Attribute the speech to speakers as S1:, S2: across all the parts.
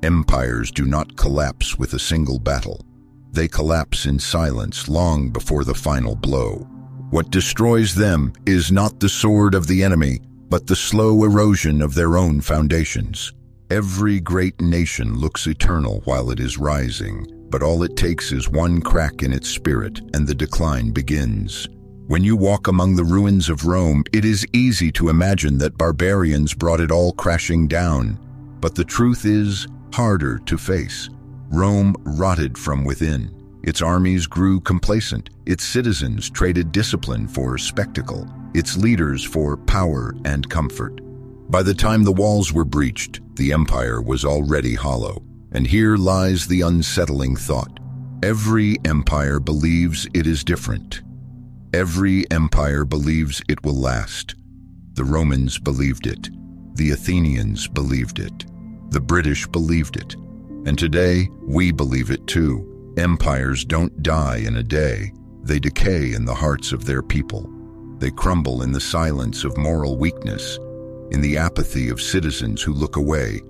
S1: Empires do not collapse with a single battle. They collapse in silence long before the final blow. What destroys them is not the sword of the enemy, but the slow erosion of their own foundations. Every great nation looks eternal while it is rising, but all it takes is one crack in its spirit, and the decline begins. When you walk among the ruins of Rome, it is easy to imagine that barbarians brought it all crashing down. But the truth is harder to face. Rome rotted from within. Its armies grew complacent. Its citizens traded discipline for spectacle. Its leaders for power and comfort. By the time the walls were breached, the empire was already hollow. And here lies the unsettling thought. Every empire believes it is different. Every empire believes it will last. The Romans believed it. The Athenians believed it. The British believed it. And today, we believe it too. Empires don't die in a day. They decay in the hearts of their people. They crumble in the silence of moral weakness, in the apathy of citizens who look away,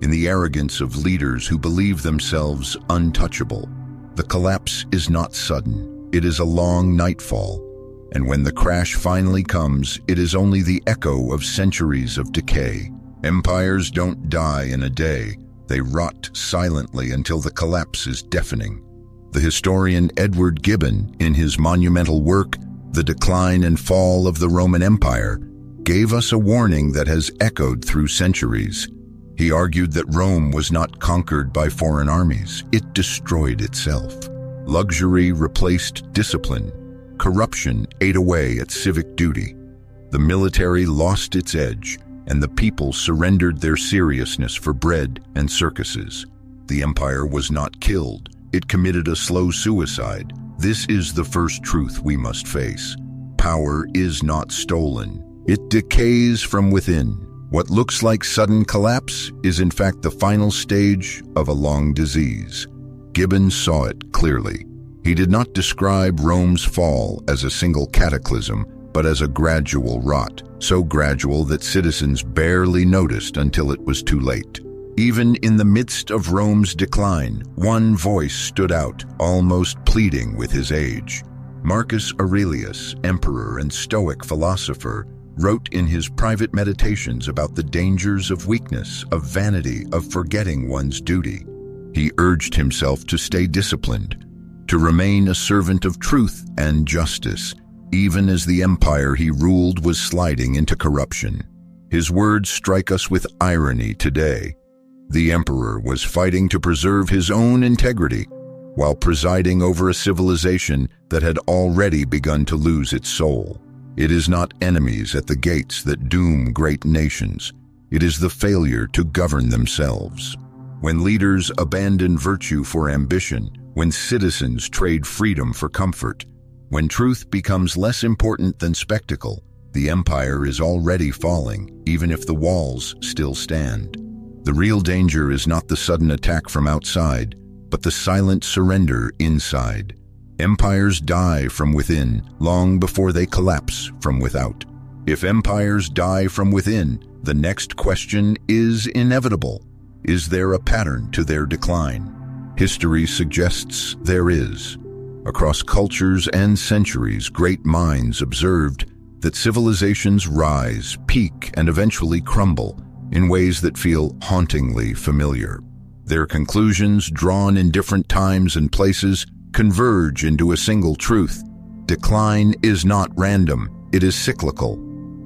S1: in the arrogance of leaders who believe themselves untouchable. The collapse is not sudden. It is a long nightfall. And when the crash finally comes, it is only the echo of centuries of decay. Empires don't die in a day. They rot silently until the collapse is deafening. The historian Edward Gibbon, in his monumental work, The Decline and Fall of the Roman Empire, gave us a warning that has echoed through centuries. He argued that Rome was not conquered by foreign armies. It destroyed itself. Luxury replaced discipline. Corruption ate away at civic duty. The military lost its edge, and the people surrendered their seriousness for bread and circuses. The empire was not killed. It committed a slow suicide. This is the first truth we must face. Power is not stolen. It decays from within. What looks like sudden collapse is in fact the final stage of a long disease. Gibbon saw it clearly. He did not describe Rome's fall as a single cataclysm, but as a gradual rot, so gradual that citizens barely noticed until it was too late. Even in the midst of Rome's decline, one voice stood out, almost pleading with his age. Marcus Aurelius, emperor and Stoic philosopher, wrote in his private meditations about the dangers of weakness, of vanity, of forgetting one's duty. He urged himself to stay disciplined, to remain a servant of truth and justice, even as the empire he ruled was sliding into corruption. His words strike us with irony today. The emperor was fighting to preserve his own integrity while presiding over a civilization that had already begun to lose its soul. It is not enemies at the gates that doom great nations. It is the failure to govern themselves. When leaders abandon virtue for ambition, when citizens trade freedom for comfort, when truth becomes less important than spectacle, the empire is already falling, even if the walls still stand. The real danger is not the sudden attack from outside, but the silent surrender inside. Empires die from within long before they collapse from without. If empires die from within, the next question is inevitable. Is there a pattern to their decline? History suggests there is. Across cultures and centuries, great minds observed that civilizations rise, peak, and eventually crumble in ways that feel hauntingly familiar. Their conclusions, drawn in different times and places, converge into a single truth. Decline is not random, it is cyclical.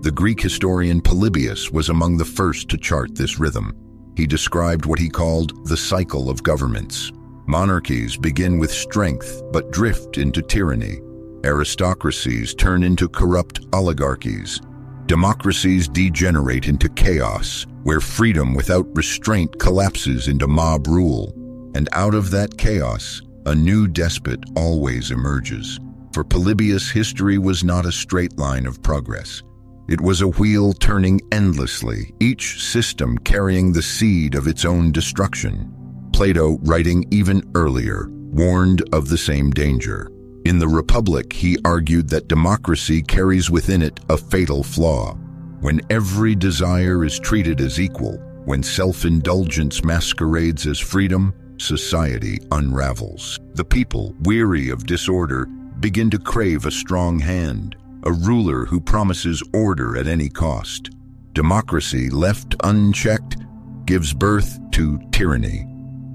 S1: The Greek historian Polybius was among the first to chart this rhythm. He described what he called the cycle of governments. Monarchies begin with strength but drift into tyranny. Aristocracies turn into corrupt oligarchies. Democracies degenerate into chaos, where freedom without restraint collapses into mob rule. And out of that chaos, a new despot always emerges. For Polybius, history was not a straight line of progress. It was a wheel turning endlessly, each system carrying the seed of its own destruction. Plato, writing even earlier, warned of the same danger. In the Republic, he argued that democracy carries within it a fatal flaw. When every desire is treated as equal, When self-indulgence masquerades as freedom, society unravels. The people, weary of disorder, begin to crave a strong hand, a ruler who promises order at any cost. Democracy, left unchecked, gives birth to tyranny.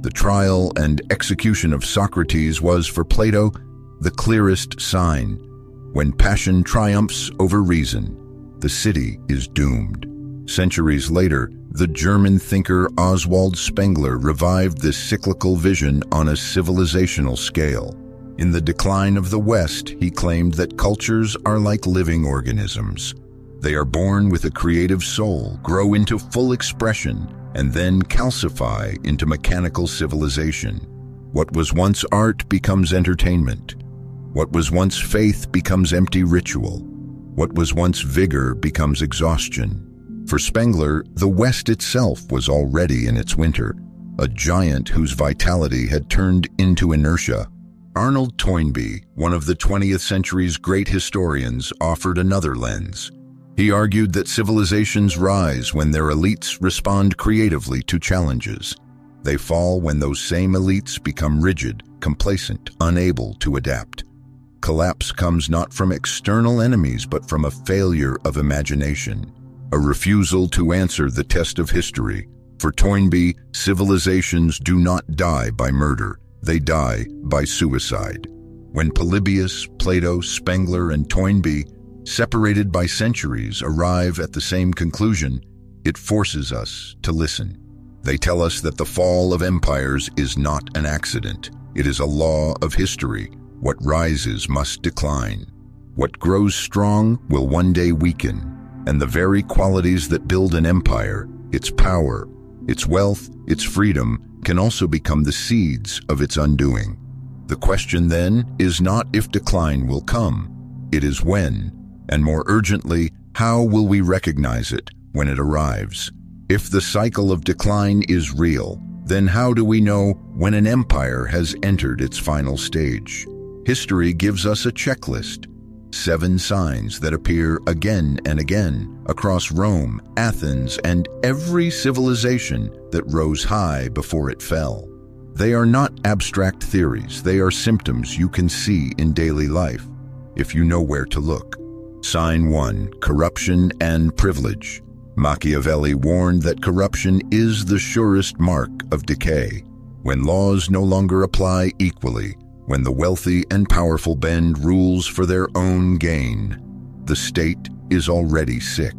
S1: The trial and execution of Socrates was, for Plato, the clearest sign. When passion triumphs over reason, the city is doomed. Centuries later, the German thinker Oswald Spengler revived this cyclical vision on a civilizational scale. In The Decline of the West, he claimed that cultures are like living organisms. They are born with a creative soul, grow into full expression, and then calcify into mechanical civilization. What was once art becomes entertainment. What was once faith becomes empty ritual. What was once vigor becomes exhaustion. For Spengler, the West itself was already in its winter, a giant whose vitality had turned into inertia. Arnold Toynbee, one of the 20th century's great historians, offered another lens. He argued that civilizations rise when their elites respond creatively to challenges. They fall when those same elites become rigid, complacent, unable to adapt. Collapse comes not from external enemies, but from a failure of imagination, a refusal to answer the test of history. For Toynbee, civilizations do not die by murder, they die by suicide. When Polybius, Plato, Spengler, and Toynbee, separated by centuries, arrive at the same conclusion, it forces us to listen. They tell us that the fall of empires is not an accident. It is a law of history. What rises must decline. What grows strong will one day weaken. And the very qualities that build an empire, its power, its wealth, its freedom, can also become the seeds of its undoing. The question then is not if decline will come, it is when, and more urgently, how will we recognize it when it arrives? If the cycle of decline is real, then how do we know when an empire has entered its final stage? History gives us a checklist. 7 signs that appear again and again across Rome, Athens, and every civilization that rose high before it fell. They are not abstract theories, they are symptoms you can see in daily life, if you know where to look. Sign 1, corruption and privilege. Machiavelli warned that corruption is the surest mark of decay. When laws no longer apply equally, when the wealthy and powerful bend rules for their own gain, the state is already sick.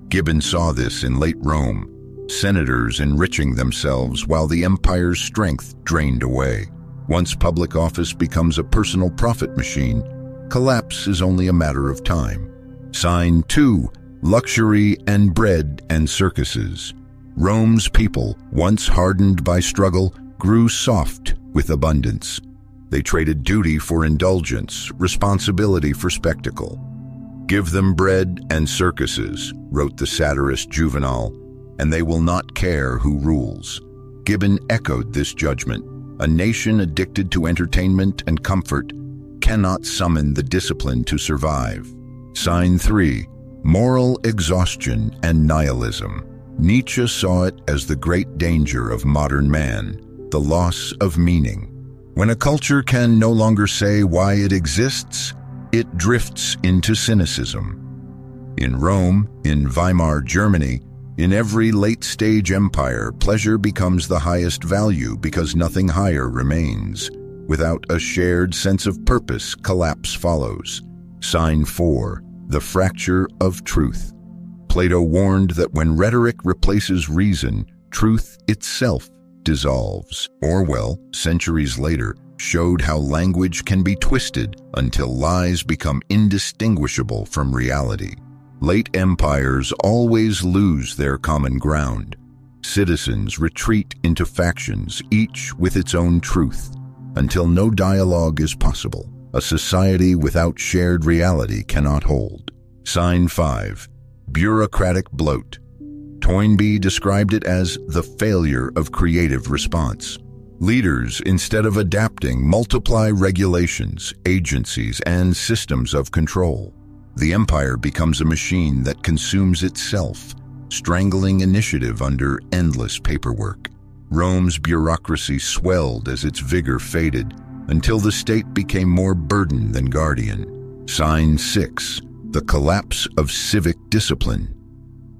S1: Gibbon saw this in late Rome, senators enriching themselves while the empire's strength drained away. Once public office becomes a personal profit machine, collapse is only a matter of time. Sign 2, luxury and bread and circuses. Rome's people, once hardened by struggle, grew soft with abundance. They traded duty for indulgence, responsibility for spectacle. Give them bread and circuses, wrote the satirist Juvenal, and they will not care who rules. Gibbon echoed this judgment. A nation addicted to entertainment and comfort cannot summon the discipline to survive. Sign 3, moral exhaustion and nihilism. Nietzsche saw it as the great danger of modern man, the loss of meaning. When a culture can no longer say why it exists, it drifts into cynicism. In Rome, in Weimar Germany, in every late-stage empire, pleasure becomes the highest value because nothing higher remains. Without a shared sense of purpose, collapse follows. Sign 4, the fracture of truth. Plato warned that when rhetoric replaces reason, truth itself dissolves. Orwell, centuries later, showed how language can be twisted until lies become indistinguishable from reality. Late empires always lose their common ground. Citizens retreat into factions, each with its own truth, until no dialogue is possible. A society without shared reality cannot hold. Sign 5, bureaucratic bloat. Toynbee described it as the failure of creative response. Leaders, instead of adapting, multiply regulations, agencies, and systems of control. The empire becomes a machine that consumes itself, strangling initiative under endless paperwork. Rome's bureaucracy swelled as its vigor faded, until the state became more burden than guardian. Sign 6. The collapse of civic discipline.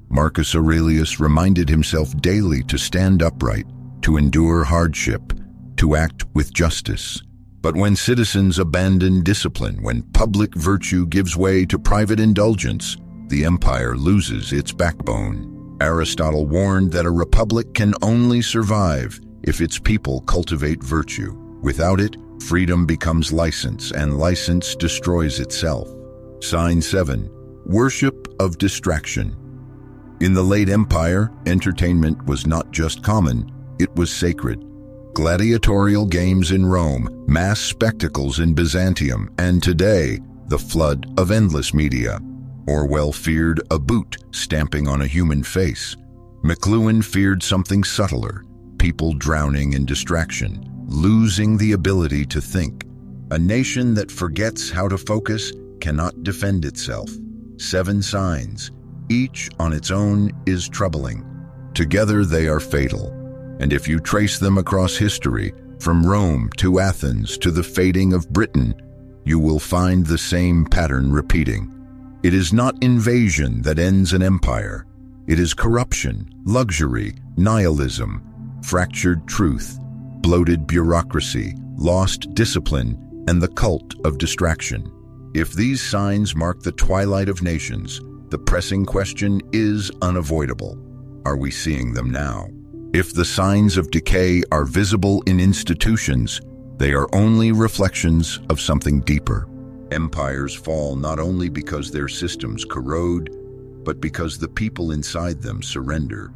S1: Marcus Aurelius reminded himself daily to stand upright, to endure hardship, to act with justice. But when citizens abandon discipline, when public virtue gives way to private indulgence, the empire loses its backbone. Aristotle warned that a republic can only survive if its people cultivate virtue. Without it, freedom becomes license, and license destroys itself. Sign 7. Worship of distraction. In the late empire, entertainment was not just common, it was sacred. Gladiatorial games in Rome, mass spectacles in Byzantium, and today, the flood of endless media. Orwell feared a boot stamping on a human face. McLuhan feared something subtler, people drowning in distraction, losing the ability to think. A nation that forgets how to focus cannot defend itself. 7 signs, each on its own, is troubling. Together they are fatal. And if you trace them across history, from Rome to Athens to the fading of Britain, you will find the same pattern repeating. It is not invasion that ends an empire. It is corruption, luxury, nihilism, fractured truth, bloated bureaucracy, lost discipline, and the cult of distraction. If these signs mark the twilight of nations, the pressing question is unavoidable. Are we seeing them now? If the signs of decay are visible in institutions, they are only reflections of something deeper. Empires fall not only because their systems corrode, but because the people inside them surrender.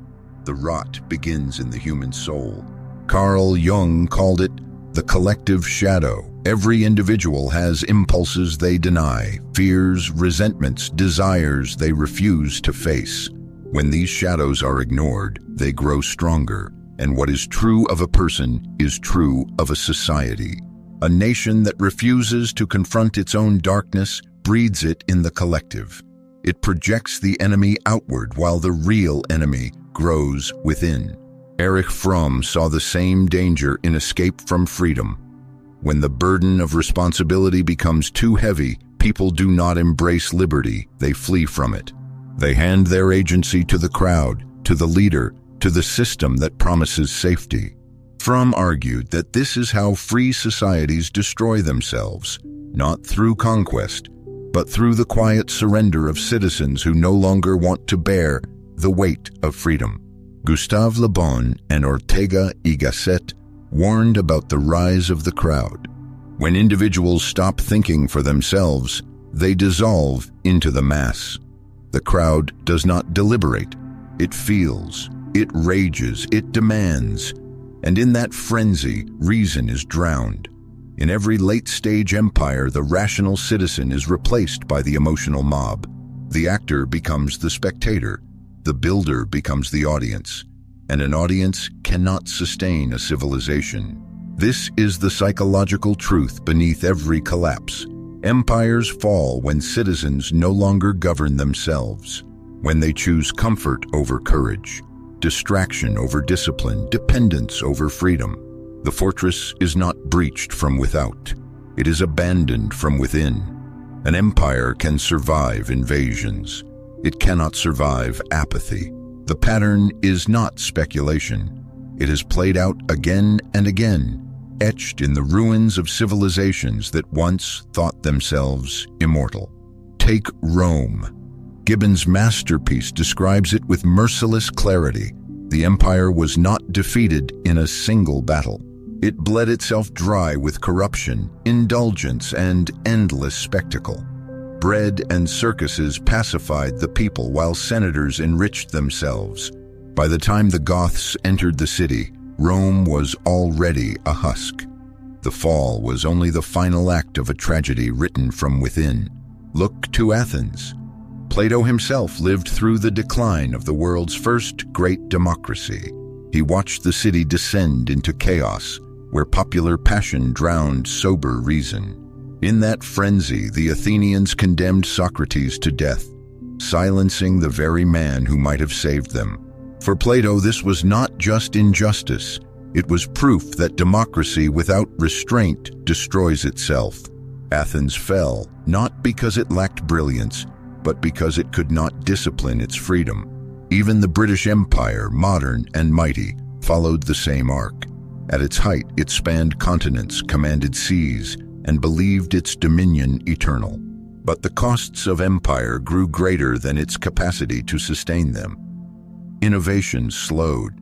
S1: The rot begins in the human soul. Carl Jung called it the collective shadow. Every individual has impulses they deny, fears, resentments, desires they refuse to face. When these shadows are ignored, they grow stronger, and what is true of a person is true of a society. A nation that refuses to confront its own darkness breeds it in the collective. It projects the enemy outward while the real enemy grows within. Erich Fromm saw the same danger in Escape from Freedom. When the burden of responsibility becomes too heavy, people do not embrace liberty, they flee from it. They hand their agency to the crowd, to the leader, to the system that promises safety. Fromm argued that this is how free societies destroy themselves, not through conquest, but through the quiet surrender of citizens who no longer want to bear the weight of freedom. Gustave Le Bon and Ortega y Gasset warned about the rise of the crowd. When individuals stop thinking for themselves, they dissolve into the mass. The crowd does not deliberate. It feels, it rages, it demands. And in that frenzy, reason is drowned. In every late-stage empire, the rational citizen is replaced by the emotional mob. The actor becomes the spectator. The builder becomes the audience. And an audience cannot sustain a civilization. This is the psychological truth beneath every collapse. Empires fall when citizens no longer govern themselves, when they choose comfort over courage, distraction over discipline, dependence over freedom. The fortress is not breached from without. It is abandoned from within. An empire can survive invasions. It cannot survive apathy. The pattern is not speculation. It is played out again and again, etched in the ruins of civilizations that once thought themselves immortal. Take Rome. Gibbon's masterpiece describes it with merciless clarity. The empire was not defeated in a single battle. It bled itself dry with corruption, indulgence, and endless spectacle. Bread and circuses pacified the people while senators enriched themselves. By the time the Goths entered the city, Rome was already a husk. The fall was only the final act of a tragedy written from within. Look to Athens. Plato himself lived through the decline of the world's first great democracy. He watched the city descend into chaos, where popular passion drowned sober reason. In that frenzy, the Athenians condemned Socrates to death. silencing the very man who might have saved them. For Plato, this was not just injustice. It was proof that democracy without restraint destroys itself. Athens fell, not because it lacked brilliance, but because it could not discipline its freedom. Even the British Empire, modern and mighty, followed the same arc. At its height, it spanned continents, commanded seas, and believed its dominion eternal. But the costs of empire grew greater than its capacity to sustain them. Innovation slowed.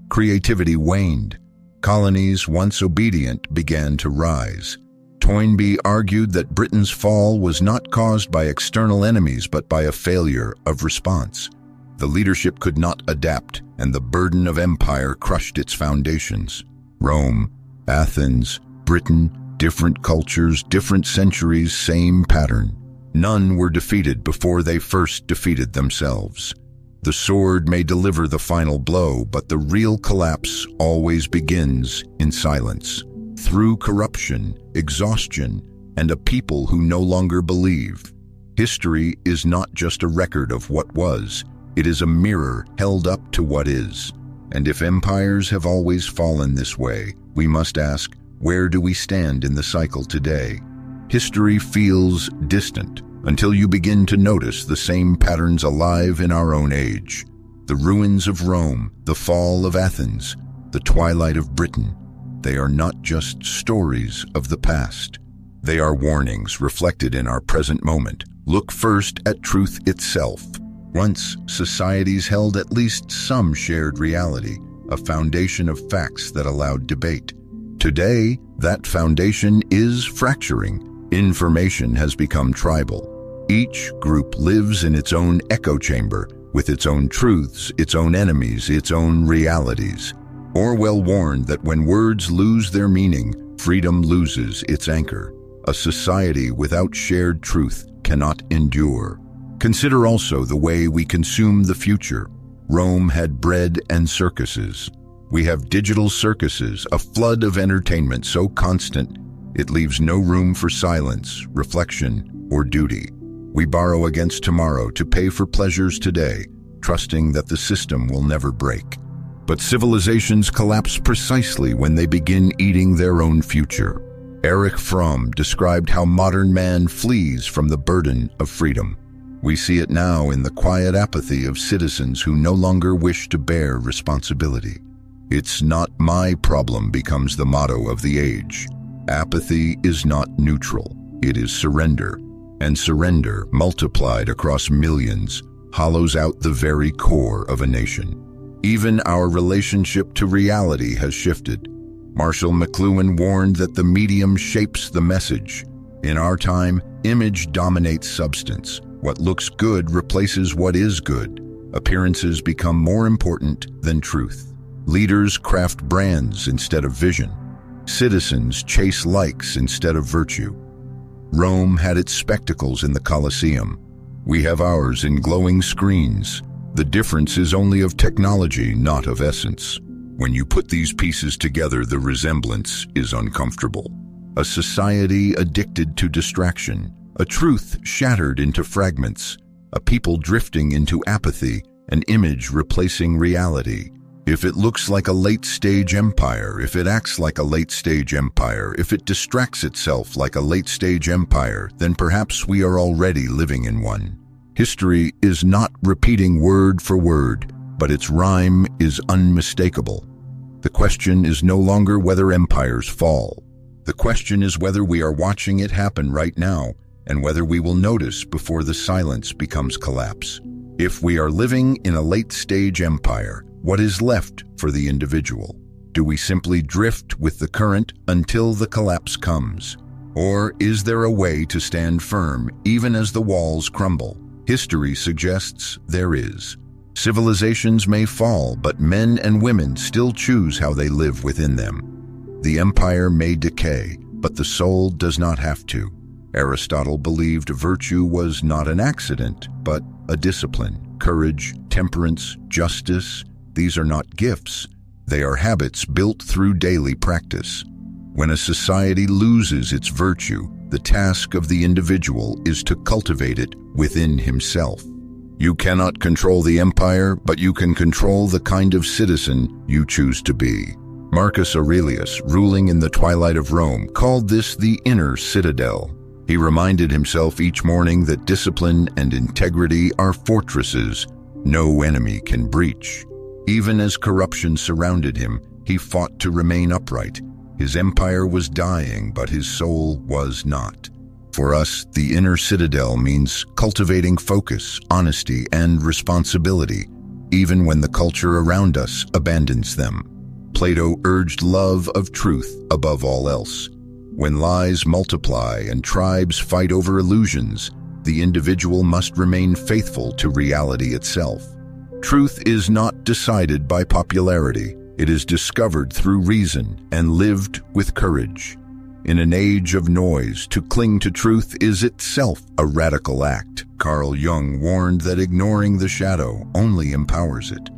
S1: Creativity waned. Colonies, once obedient, began to rise. Toynbee argued that Britain's fall was not caused by external enemies but by a failure of response. The leadership could not adapt, and the burden of empire crushed its foundations. Rome, Athens, Britain, different cultures, different centuries, same pattern. None were defeated before they first defeated themselves. The sword may deliver the final blow, but the real collapse always begins in silence, through corruption, exhaustion, and a people who no longer believe. History is not just a record of what was, it is a mirror held up to what is. And if empires have always fallen this way, we must ask, where do we stand in the cycle today? History feels distant until you begin to notice the same patterns alive in our own age. The ruins of Rome, the fall of Athens, the twilight of Britain, they are not just stories of the past. They are warnings reflected in our present moment. Look first at truth itself. Once, societies held at least some shared reality, a foundation of facts that allowed debate. Today, that foundation is fracturing. Information has become tribal. Each group lives in its own echo chamber, with its own truths, its own enemies, its own realities. Orwell warned that when words lose their meaning, freedom loses its anchor. A society without shared truth cannot endure. Consider also the way we consume the future. Rome had bread and circuses. We have digital circuses, a flood of entertainment so constant it leaves no room for silence, reflection, or duty. We borrow against tomorrow to pay for pleasures today, trusting that the system will never break. But civilizations collapse precisely when they begin eating their own future. Erich Fromm described how modern man flees from the burden of freedom. We see it now in the quiet apathy of citizens who no longer wish to bear responsibility. "It's not my problem" becomes the motto of the age. Apathy is not neutral, it is surrender. And surrender, multiplied across millions, hollows out the very core of a nation. Even our relationship to reality has shifted. Marshall McLuhan warned that the medium shapes the message. In our time, image dominates substance. What looks good replaces what is good. Appearances become more important than truth. Leaders craft brands instead of vision. Citizens chase likes instead of virtue. Rome had its spectacles in the Colosseum. We have ours in glowing screens. The difference is only of technology, not of essence. When you put these pieces together, the resemblance is uncomfortable. A society addicted to distraction, a truth shattered into fragments, a people drifting into apathy, an image replacing reality. If it looks like a late-stage empire, if it acts like a late-stage empire, if it distracts itself like a late-stage empire, then perhaps we are already living in one. History is not repeating word for word, but its rhyme is unmistakable. The question is no longer whether empires fall. The question is whether we are watching it happen right now, and whether we will notice before the silence becomes collapse. If we are living in a late-stage empire, what is left for the individual? Do we simply drift with the current until the collapse comes? Or is there a way to stand firm even as the walls crumble? History suggests there is. Civilizations may fall, but men and women still choose how they live within them. The empire may decay, but the soul does not have to. Aristotle believed virtue was not an accident, but a discipline. Courage, temperance, justice, these are not gifts. They are habits built through daily practice. When a society loses its virtue, the task of the individual is to cultivate it within himself. You cannot control the empire, but you can control the kind of citizen you choose to be. Marcus Aurelius, ruling in the twilight of Rome, called this the inner citadel. He reminded himself each morning that discipline and integrity are fortresses no enemy can breach. Even as corruption surrounded him, he fought to remain upright. His empire was dying, but his soul was not. For us, the inner citadel means cultivating focus, honesty, and responsibility, even when the culture around us abandons them. Plato urged love of truth above all else. When lies multiply and tribes fight over illusions, the individual must remain faithful to reality itself. Truth is not decided by popularity. It is discovered through reason and lived with courage. In an age of noise, to cling to truth is itself a radical act. Carl Jung warned that ignoring the shadow only empowers it.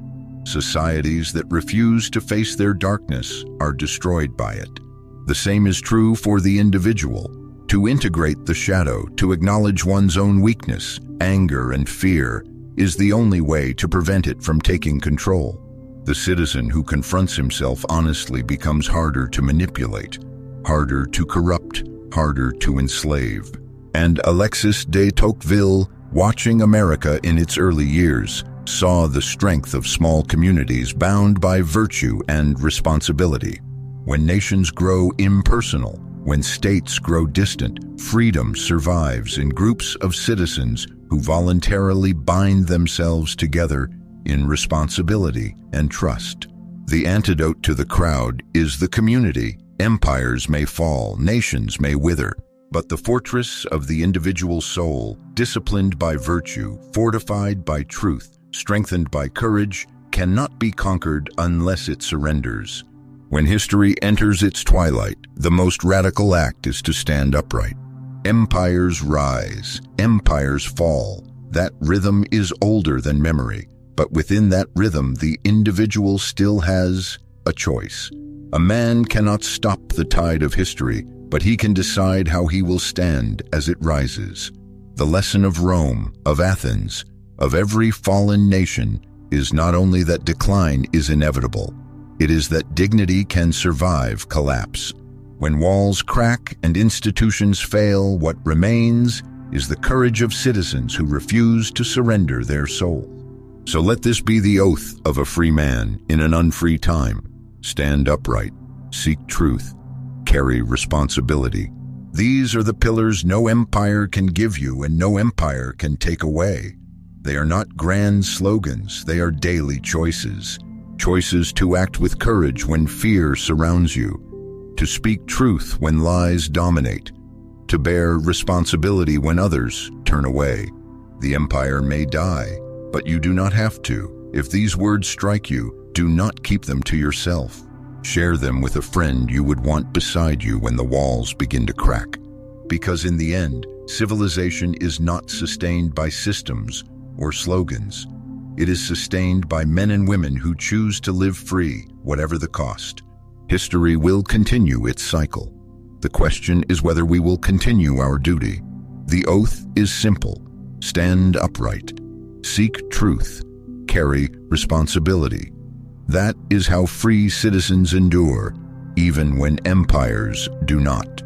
S1: Societies that refuse to face their darkness are destroyed by it. The same is true for the individual. To integrate the shadow, to acknowledge one's own weakness, anger, and fear, is the only way to prevent it from taking control. The citizen who confronts himself honestly becomes harder to manipulate, harder to corrupt, harder to enslave. And Alexis de Tocqueville, watching America in its early years, saw the strength of small communities bound by virtue and responsibility. When nations grow impersonal, when states grow distant, freedom survives in groups of citizens who voluntarily bind themselves together in responsibility and trust. The antidote to the crowd is the community. Empires may fall, nations may wither, but the fortress of the individual soul, disciplined by virtue, fortified by truth, strengthened by courage, cannot be conquered unless it surrenders. When history enters its twilight, the most radical act is to stand upright. Empires rise, empires fall. That rhythm is older than memory, but within that rhythm, the individual still has a choice. A man cannot stop the tide of history, but he can decide how he will stand as it rises. The lesson of Rome, of Athens, of every fallen nation is not only that decline is inevitable, it is that dignity can survive collapse. When walls crack and institutions fail, what remains is the courage of citizens who refuse to surrender their soul. So let this be the oath of a free man in an unfree time. Stand upright, seek truth, carry responsibility. These are the pillars no empire can give you and no empire can take away. They are not grand slogans, they are daily choices. Choices to act with courage when fear surrounds you, to speak truth when lies dominate, to bear responsibility when others turn away. The empire may die, but you do not have to. If these words strike you, do not keep them to yourself. Share them with a friend you would want beside you when the walls begin to crack. Because in the end, civilization is not sustained by systems or slogans. It is sustained by men and women who choose to live free, whatever the cost. History will continue its cycle. The question is whether we will continue our duty. The oath is simple. Stand upright. Seek truth. Carry responsibility. That is how free citizens endure, even when empires do not.